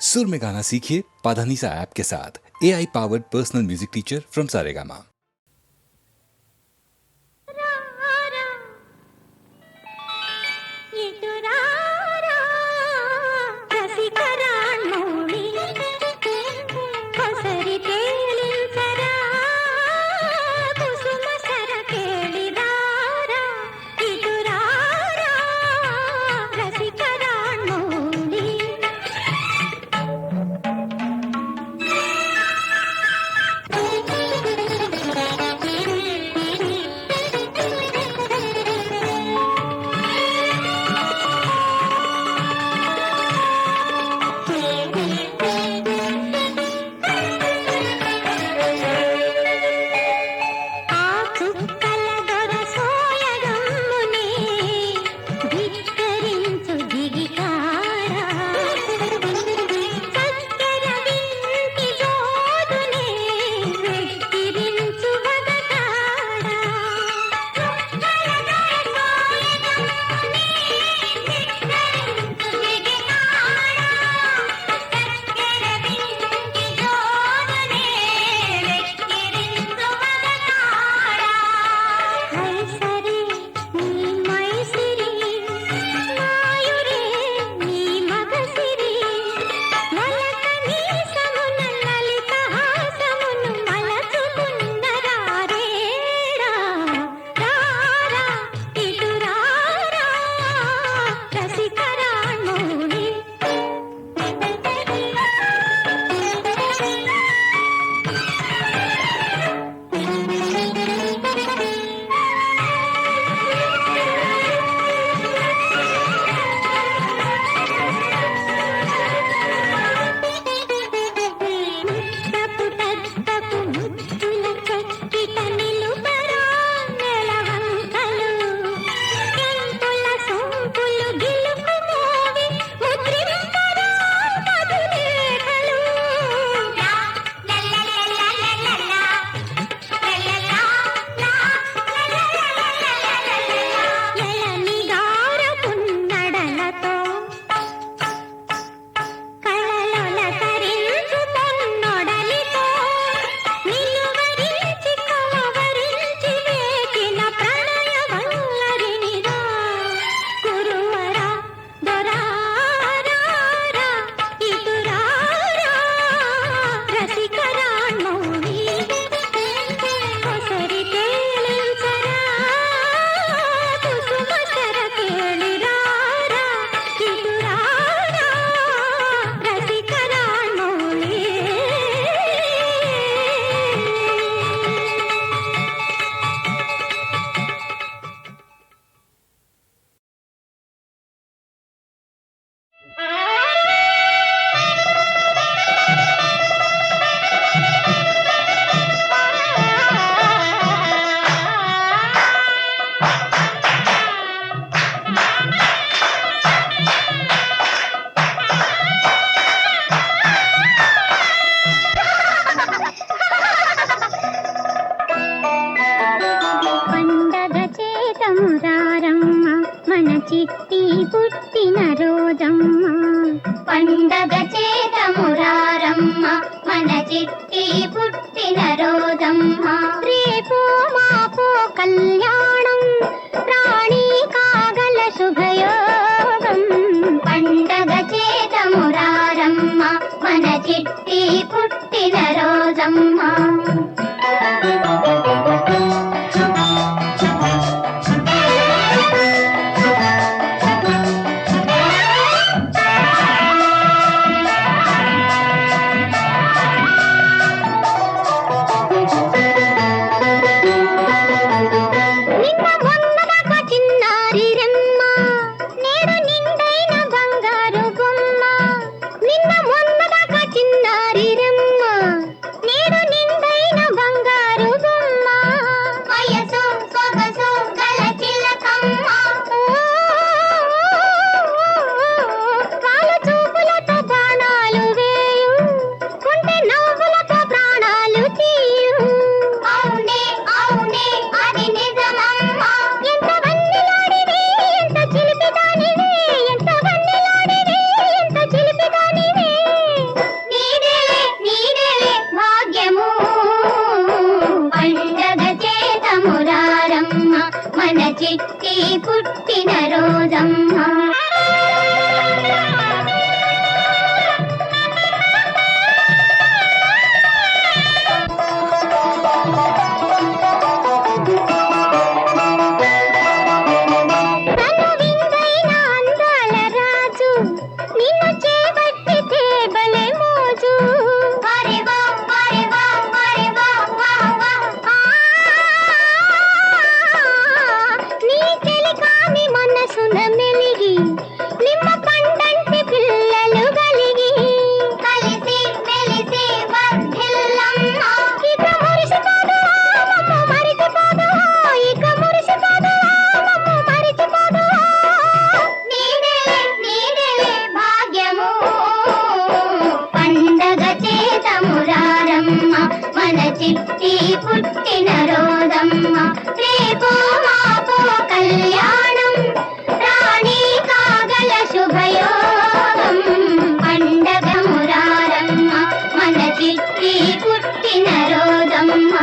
सुर में गाना सीखिए पाधानीसा ऐप के साथ। AI powered personal music teacher from Saregama. చిట్టి పుట్టిన రోజమ్మ పండగ చేతమురారమ్మ మన చిట్టి పుట్టిన రోజమ్మ రేపు మాపు కళ్యాణం రాణి కాగల శుభయోగం పండగ చేతమురారమ్మ మన చిట్టి పుట్టిన రోజమ్మ బంగారు పుట్టిన రోజమ్మ రేపో మాపో కళ్యాణం రాణి కాగల శుభయోగం పండగ మురారమ్మ మన చిట్టి పుట్టిన రోజమ్మ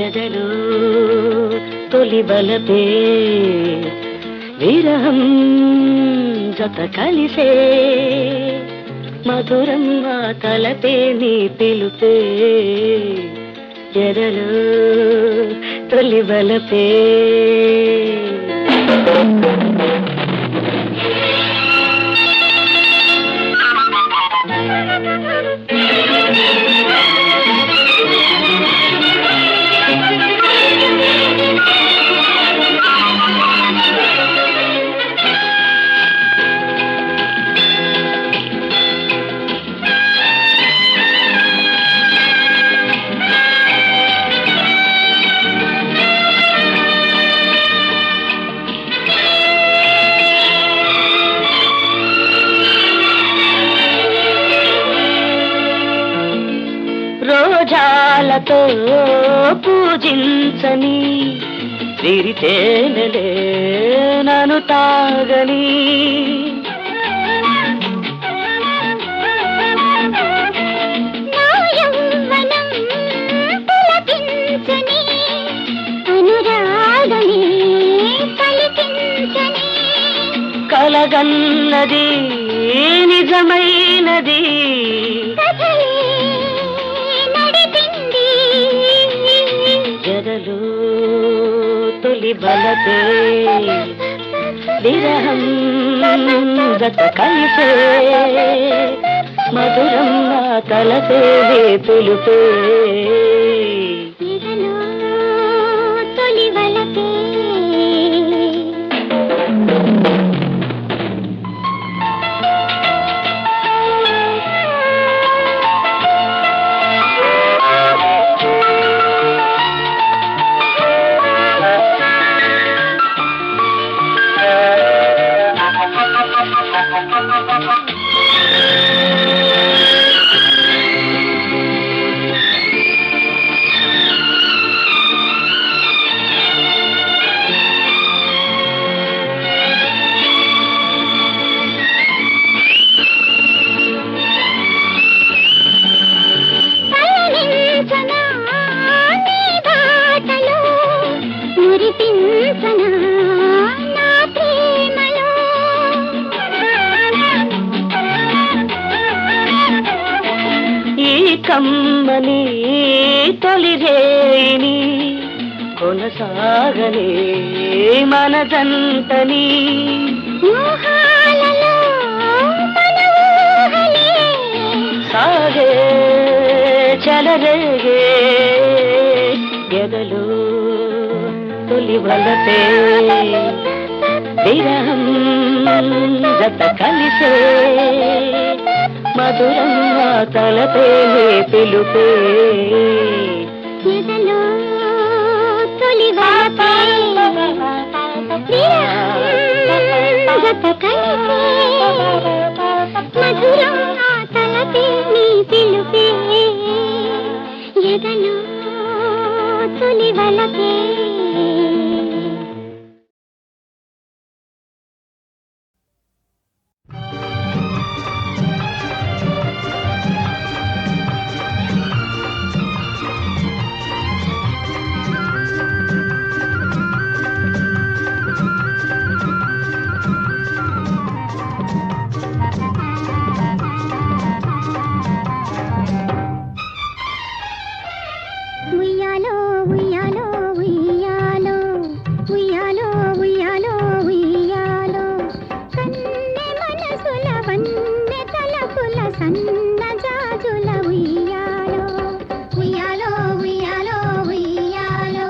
ఎదలో తొలి బలపే విరహం జత కలిసే మధురం ఆ తలపే నీ పిలుపే ఎదలో తొలి బలపే రోజాలతో పూజించని విరితేనలే నన్ను తాగని నా యవ్వనం పులకించని అనురాగ కలగన్నది నిజమైనది కథలే నడిపింది జరలు తొలి బలతే విరహం గత కలిసే మధురం నా తలపే పిలుపే ఇదలో తొలి వలపే కమ్మని తొలిరేని కొనసాగలే మనదంతని సాగే చలరేగే ఎదలు తొలి వలపే విరహం జత కలిసే మధురం నా తలపే పిలుపే ఇదలో తొలి వలపే జత కలిసే మధురం నా తలపే నీ పిలుపే ఎదలో తొలి వలపే ఉయ్యాలో ఉయ్యాలో ఉయ్యాలో ఉయ్యాలో ఉయ్యాలో ఉయ్యాలో కన్నె మనసుల వన్నె తలపుల సన్న జాజుల ఉయ్యాలో ఉయ్యాలో ఉయ్యాలో ఉయ్యాలో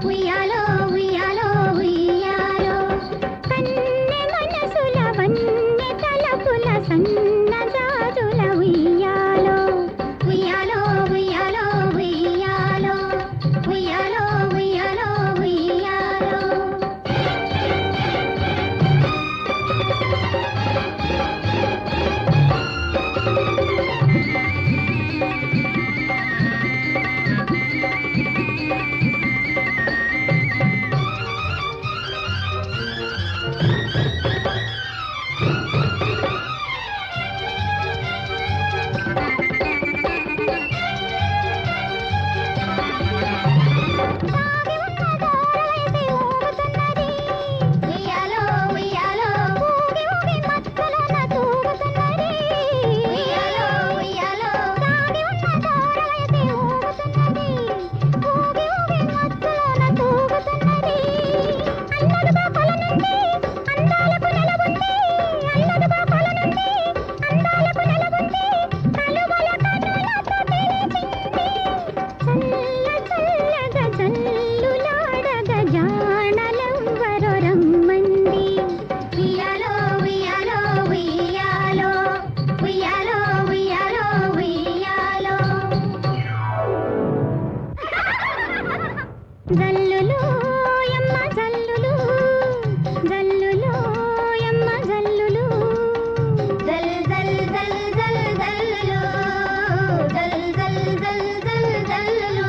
ఉయ్యాలో ఉయ్యాలో ఉయ్యాలో కన్నె మనసుల వన్నె తలపుల సన్న జాజుల ఉయ్యాలో ఉయ్యాలో ఉయ్యాలో ఉయ్యాలో ఉయ్యాలో ఉయ్యాలో ఉయ్యాలో ఉయ్యాలో ఉయ్యాలో ఊగి ఊగి మత్తులోన తూగుతున్నది ఉయ్యాలో ఉయ్యాలో దాగి ఉన్న దూరవైతే ఊగుతున్నది ఊగి ఊగి మత్తులోన తూగుతున్నది అన్నదుగా కొల నుండి అందాలకు నెలబుంది అన్నదుగా కొల నుండి అందాలకు నెలబుంది కలువల కనులతో తెలిసింది చల్ల చల్లగా జల్లులాడగా జాణలెవ్వరో రమ్మంది ఉయ్యాలో ఉయ్యాలో ఉయ్యాలో ఉయ్యాలో ఉయ్యాలో ఉయ్యాలో జల్లులు యమ్మ జల్లులు జల్లులు యమ్మ జల్లులు జల్ జల్ జల్ జల్ జల్లులు జల్ జల్ జల్ జల్ జల్లులు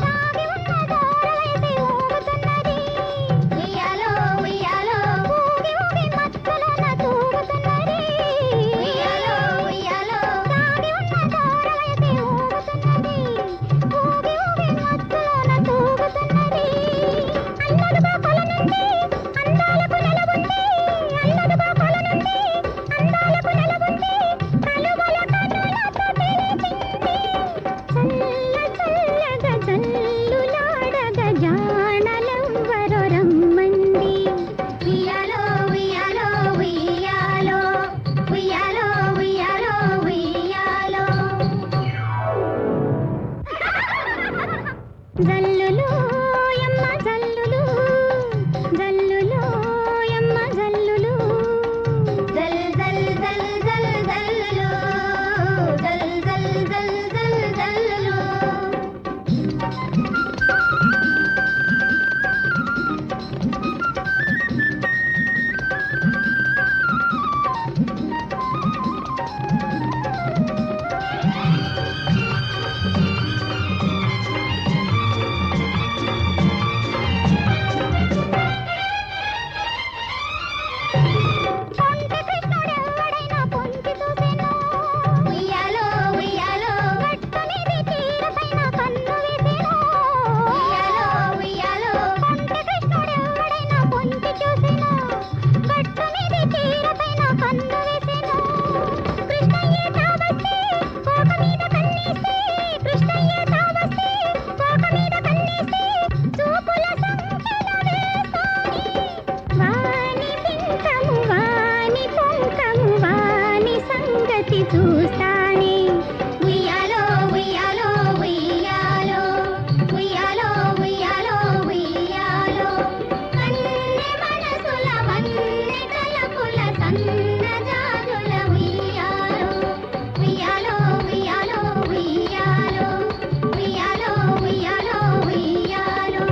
సాగి ఉన్న దూరలేసి ఊగుతున్నది. ఉయ్యాలో ఉయ్యాలో ఊగి ఊగి మత్తులోన తూగుతున్నది. ఉయ్యాలో ఉయ్యాలో సాగి ఉన్న దూరలేసి ఊగుతున్నది. ఊగి ఊగి మత్తులోన తూగుతున్నది. అల్లదుగా కొల నుండి అందాలకు నెలవుంది. అల్లదుగా కొల నుండి అందాలకు నెలవుంది. కలువల కనులతో తెలిపింది. చల్ల చల్లగా చల్లులాడగా జాణలెవ్వరో రమ్మంది. ఉయ్యాలో ఉయ్యాలో ఉయ్యాలో ఉయ్యాలో ఉయ్యాలో ఉయ్యాలో జల్లులు యమ్మ జల్లులు జల్లులు యమ్మ జల్లులు జల్ జల్ జల్ జల్ జల్లులు జల్ జల్ జల్ జల్ జల్లులు పొంటి కృష్ణుడెవ్వడైనా పొంచి చూసెను. ఉయ్యాలో ఉయ్యాలో గట్టు మీది చీరపైన కన్ను వేసెను. ఉయ్యాలో ఉయ్యాలో పొంటి కృష్ణుడెవ్వడైనా పొంచి చూసెను. గట్టు మీది చీరపైన కన్ను వేసెను. కృష్ణయ్య తావస్తే కోక మీద కన్నేస్తే. కృష్ణయ్య తావస్తే కోక మీద కన్నేస్తే. చూపుల సంఖ్యల వేసాని. వాని పింకము వాని పొంకము వాని సంగతి చూస్తానే. ఉయ్యాలో ఉయ్యాలో ఉయ్యాలో ఉయ్యాలో ఉయ్యాలో ఉయ్యాలో కన్నె మనసుల వన్నె తలపుల సన్నజాజుల ఉయ్యాలో ఉయ్యాలో ఉయ్యాలో ఉయ్యాలో ఉయ్యాలో ఉయ్యాలో ఉయ్యాలో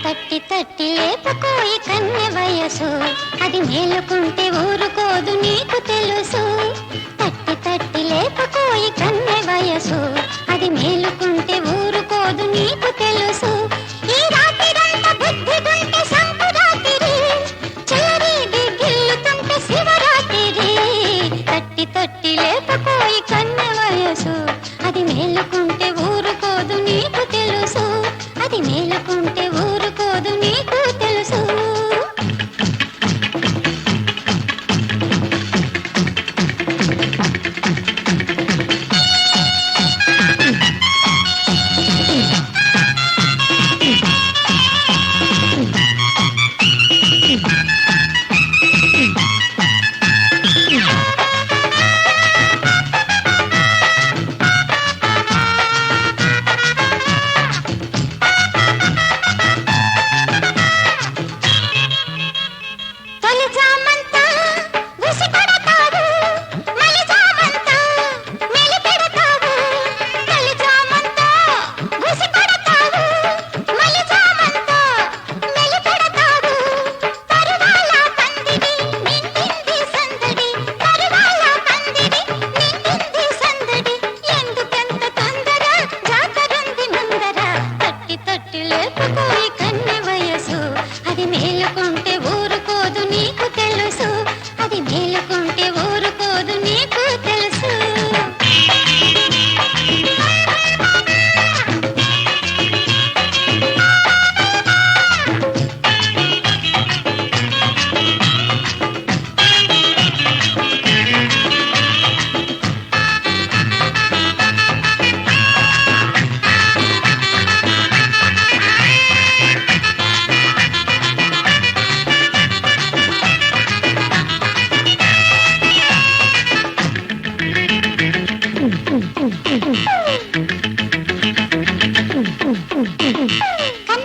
తట్టి తట్టి లేపుకోయి కన్నె వయసు అది మేలుకుంటే ఊరుకోదు నీకు తెలుసు. తట్టి తట్టి లేపుకోయి కన్నె వయసు అది మేలుకుంటే ఊరుకోదు నీకు తెలుసు. ఈ రాత్రిరంతా బుద్ధిగుంటే సంకురాత్రి చెలరేగి గిల్లుతుంటే శివరాత్రి. తట్టి తట్టి లేపుకోయి కన్నె వయసు అది మేలుకుంటే ఊరుకోదు నీకు తెలుసు. అది మేలుకుంటే ఊరుకోదు నీకు తెలుసు. తొలి జామంతా ఉసి పడతావు. మలి జామంతా మెలి పెడతావు. తొలి జామంతా ఉసి పడతావు. మలి జామంతా మెలి పెడతావు. పరువాల పందిరి నిండింది సందడి. పరువాల పందిరి నిండింది సందడి. ఎందుకెంత తొందర జాతరుంది ముందర. తట్టి తట్టి లేపుకోయి కన్నె వయసు అది మేలుకుంటే ఊరుకోదు నీకు తెలుసు. అది మేలుకుంటే ఊరుకోదు నీకు తెలుసు. కన్నె